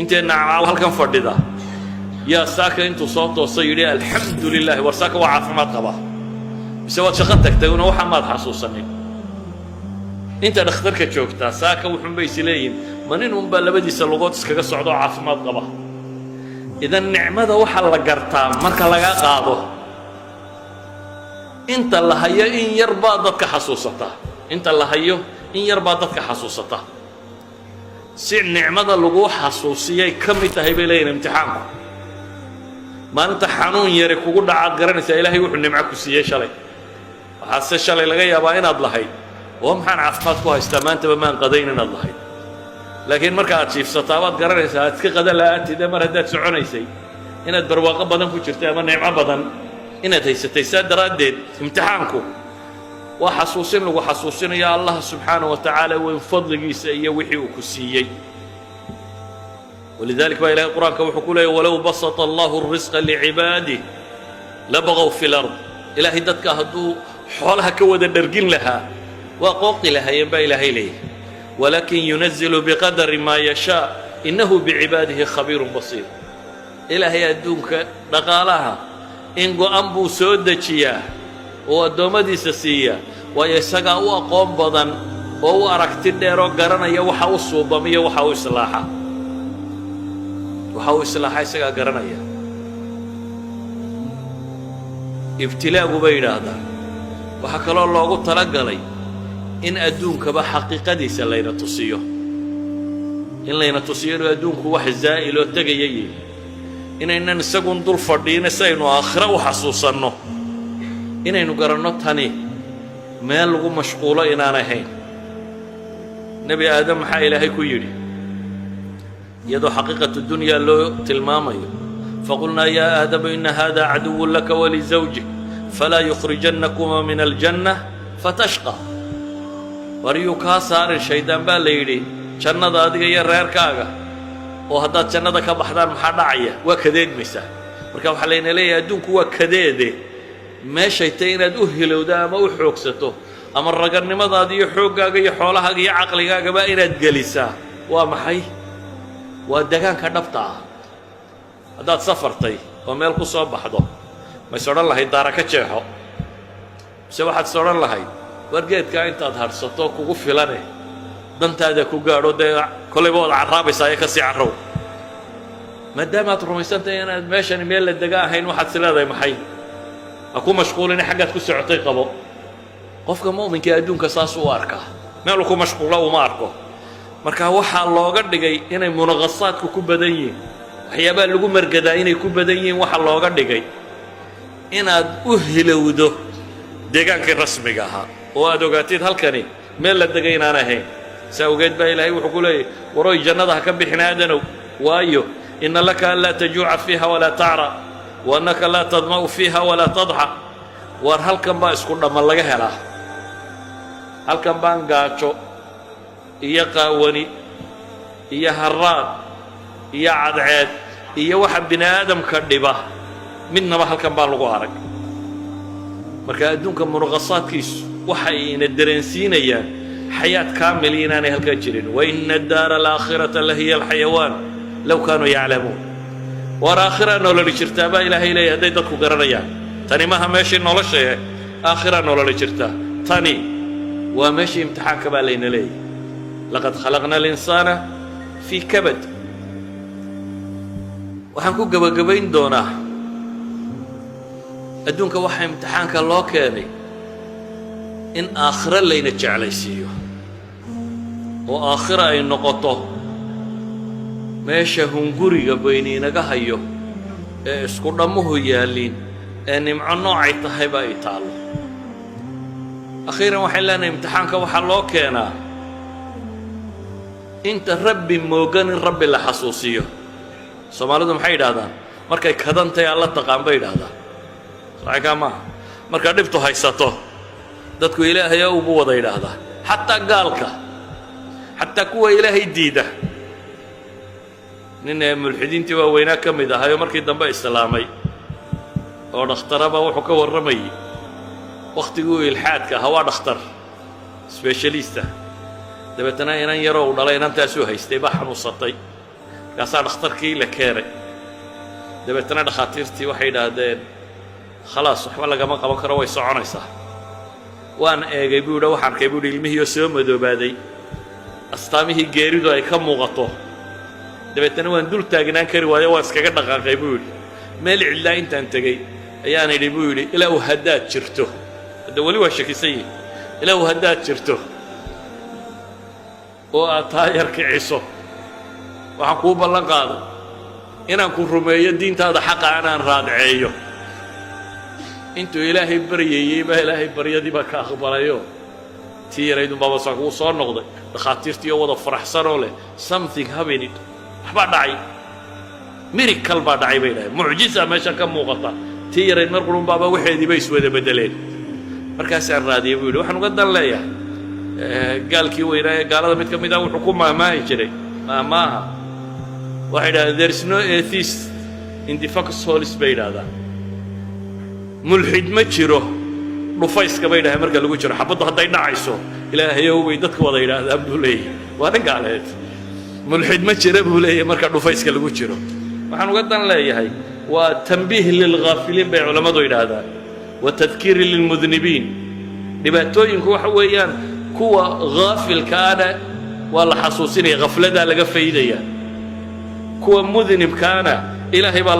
inteena halkan fadhida yaa saaka intuu soo toosay yidhi alxamdulilah war saaka waa caafimaad qaba mise waad shaqo tagtay una waxa maad xasuusanin inta dhakhtarka joogtaa saaka wuxuun bay isleeyihin ma nin unbaa labadiisa lugood iskaga socdo oo caafimaad qaba idan nicmada waxa la gartaa marka laga qaado inta la hayo in yar baa dadka xasuusata inta la hayo in yar baa dadka xasuusata si nicmada lagu xasuusiyay ka mid tahay bay leeyihin imtixaanku maalinta xanuun yare kugu dhacaad garanaysaa ilaahay wuxuu nimco ku siiyey shalay waxaase shalay laga yaabaa inaad lahayd oo maxaan caafimaad ku haystaa maantaba maan qadayn inaad lahayd laakiin marka aad jiifsataa baad garanaysaa aad iska qada la'aantid mar haddaad soconaysay inaad barwaaqo badan ku jirtay ama nicmo badan inaad haysatay saa daraaddeed imtixaanku waa xasuusin lagu xasuusinayo allah subxaanahu wa tacaala weyn fadligiisa iyo wixii uu ku siiyey ولذلك بقى إلهي القرآن كوحكوله ولو بسط الله الرزق لعباده لبغوا في الأرض إلهي دتك هدو حولها كود الدرجين لها وقوق لها ينبى إلهي ليه ولكن ينزل بقدر ما يشاء إنه بعباده خبير بصير إلهي أدونك دقالها إنقو أنبو سودتشيا ودومدي سسيا ويسقى وقوم بضن وهو أركتر ديرو قرنا يوحى الصوبة يوحى إصلاحا وحاو إصلاحا يسقى قرنا يا ابتلاء بين هذا وحكى الله قلت تلقى لي إن أدونك بحقيقة دي سلينا تصيه إن لينا تصيه أدونك واحد زائل وتجيي إن نسقون دول فردين سينو آخرة وحسوسنه إن قرنا تاني ما لغو مشغولة إن أنا هين نبي آدم حا إلهي كيري يدو حقيقة الدنيا لو تلمامي فقلنا يا آدم إن هذا عدو لك ولزوجك فلا يخرجنكما من الجنة فتشقى وريو كاسار الشيطان بالليلي جنة هذه هي الرير كاغا وهذا جنة كبحدان محدعية وكذيد مسا مركب حلينا ليه أدونك وكذيد ما شيطان أدوه لو دا ما وحوكسته أما الرجل نمضى دي حوكا جي حولها جي عقلها جبائر جلسة ومحي والدجان كنبتها هذا سفرتي ومالكو صوب بحضه ما يسور الله يدارك تشيحه بس واحد سور الله هاي ورجيت كأنت أظهر صوتك وقفلني دنت هذا كوجارو ده كل يوم العرابي سايك سيعرو ما دام أترميسان أنا ماشي أنا ميل الدجاج هين واحد سلالة محي أكون مشغول إني حاجة تكون سعتي قبل قف كمؤمن كأدون كساس واركه ما له كون مشغولة وماركه marka waxa looga dhigay inay munaqasaadku ku badan yihiin waxyaabaha lagu margadaa inay ku badan yihiin waxa looga dhigay inaad u hilowdo deegaankii rasmiga ahaa oo aad ogaatid halkani meel la degay inaan ahayn saawgeed baa ilaahay wuxuu ku leeyahay waroy jannada ha ka bixin aadanow waayo inna laka alla tajuuca fiiha walaa tacra wa annaka laa tadma'u fiiha walaa tadxa war halkan baa isku dhamman laga helaa halkan baan gaajo iyo qaawani iyo haraad iyo cadceed iyo waxa bini aadamka dhiba midnaba halkan baa lagu arag marka adduunka munaqasaadkiisu waxa ayna dareensiinayaan xayaat kaamil inaanay halkaa jirin wa inna addaara alaakhirata lahiya alxayawaan low kaanuu yaclamuun war aakhira nololi jirtaa baa ilaahay leeyahay hadday dadku garanayaan tani maha meeshii nolosha aakhira nololi jirtaa tani waa meeshii imtixaanka baa layna leeyahay لقد خلقنا الإنسان في كبد وحنكو قبقبين دونا أدونك وحي امتحانك الله كاني إن آخر اللي نجعل يسيو وآخر أي نقطة ماشا هنقوري قبيني نقهيو اسكو دمه يالين أني مع نوعي تهيبا يتعلم أخيرا وحي لنا امتحانك وحي الله كانا inta rabbi moogan in rabbi la xasuusiyo Soomaalidu maxay yiraahdaan markay kadantay alla taqaan bay yiraahdaan saaka ma marka dhibtu haysato dadku ilaahay ugu wada yiraahdaa hatta gaalka hatta kuwa ilaahay diida nin mulxidiintii waa weyna kamid ah ayo markii dambe islaamay oo dhakhtaraba wuxuu ka warramay waqtigii ilhaadka hawa dhakhtar specialist dabeetana inaan yaro u dhalay inantaasuu haystay baa xanuunsatay kaasaa dhakhtarkii la keenay dabeetana dhakhaatiirtii waxay idhaahdeen khalaas waxba lagama qaban karo way soconaysaa waan eegay buu yidhi waxaan arkay buu yidhi ilmihii oo soo madoobaaday astaamihii geeridu ay ka muuqato dabeetana waan dul taagnaan kari waayo waan iskaga dhaqaaqay buu yidhi meel cidlaa intaan tegey ayaan idhi buu yidhi ilaahu haddaad jirto hadda weli waa shakisan yihi ilaahu haddaad jirto oo aad taayar kiciso waxaan kuu ballan qaaday inaan ku rumeeyo diintaada xaqa anaan raadceeyo intuu ilaahay baryayey baa ilaahay baryadii baa ka aqbalayo tii yaraydun baaba saa kuu soo noqday dhakhaatiirtii oo wada faraxsanoo leh something happened waxbaa dhacay miracle baa dhacay bay dhahay mucjiza meesha ka muuqata tii yarayd mar qurun baaba waxeedii bay iswada bedeleen markaasaan raadiyey buu yidhi waxaan uga dan leeyahay gaalkii weynaa ee gaalada mid ka mid ah wuxuu ku maahmaahi jiray maahmaaha waxay idhahdeen there is no atheist in the foxholes bay idhahdaan mulxid ma jiro dhufayska bay dhahay marka lagu jiro xabaddu hadday dhacayso ilaahayow bay dadka wada yidhaahdaan buu leeyahay waa nin gaaleed mulxid ma jira buu leeyahay marka dhufayska lagu jiro waxaan uga dan leeyahay waa tanbiih lilghaafiliin bay culammadu yidhaahdaan wa tadkiiri lilmudnibiin dhibaatooyinku waxa weeyaan kuwa ghaafilkaana waa la xasuusinaya ghafladaa laga faydaya kuwa mudnibkaana ilaahay baa